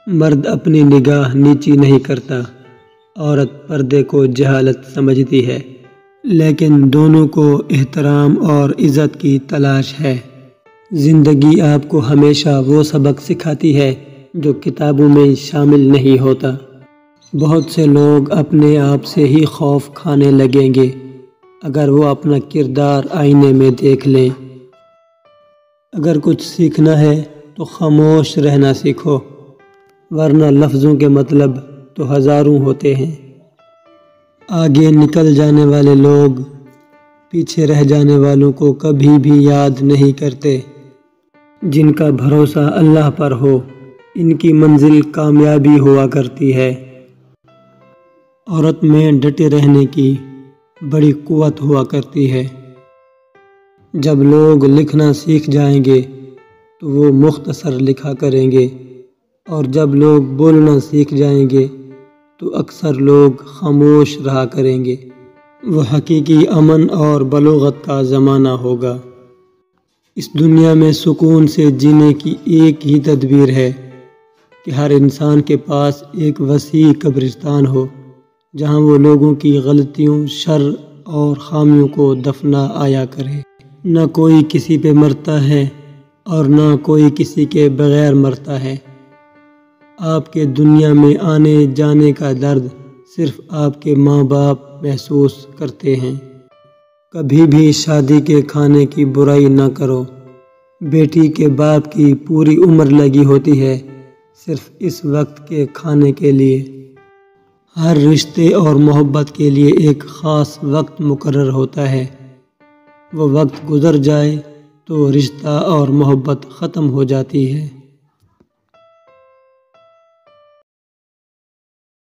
مرد اپنی نگاہ نیچی نہیں کرتا، عورت پردے کو جہالت سمجھتی ہے، لیکن دونوں کو احترام اور عزت کی تلاش ہے۔ زندگی آپ کو ہمیشہ وہ سبق سکھاتی ہے جو کتابوں میں شامل نہیں ہوتا۔ بہت سے لوگ اپنے آپ سے ہی خوف کھانے لگیں گے اگر وہ اپنا کردار آئینے میں دیکھ لیں۔ اگر کچھ سیکھنا ہے تو خاموش رہنا سیکھو، ورنہ لفظوں کے مطلب تو ہزاروں ہوتے ہیں۔ آگے نکل جانے والے لوگ پیچھے رہ جانے والوں کو کبھی بھی یاد نہیں کرتے۔ جن کا بھروسہ اللہ پر ہو، ان کی منزل کامیابی ہوا کرتی ہے۔ عورت میں ڈٹے رہنے کی بڑی قوت ہوا کرتی ہے۔ جب لوگ لکھنا سیکھ جائیں گے تو وہ مختصر لکھا کریں گے، اور جب لوگ بولنا سیکھ جائیں گے تو اکثر لوگ خاموش رہا کریں گے۔ وہ حقیقی امن اور بلوغت کا زمانہ ہوگا۔ اس دنیا میں سکون سے جینے کی ایک ہی تدبیر ہے کہ ہر انسان کے پاس ایک وسیع قبرستان ہو، جہاں وہ لوگوں کی غلطیوں، شر اور خامیوں کو دفنا آیا کرے۔ نہ کوئی کسی پہ مرتا ہے اور نہ کوئی کسی کے بغیر مرتا ہے۔ آپ کے دنیا میں آنے جانے کا درد صرف آپ کے ماں باپ محسوس کرتے ہیں۔ کبھی بھی شادی کے کھانے کی برائی نہ کرو۔ بیٹی کے باپ کی پوری عمر لگی ہوتی ہے صرف اس وقت کے کھانے کے لیے۔ ہر رشتے اور محبت کے لیے ایک خاص وقت مقرر ہوتا ہے۔ وہ وقت گزر جائے تو رشتہ اور محبت ختم ہو جاتی ہے۔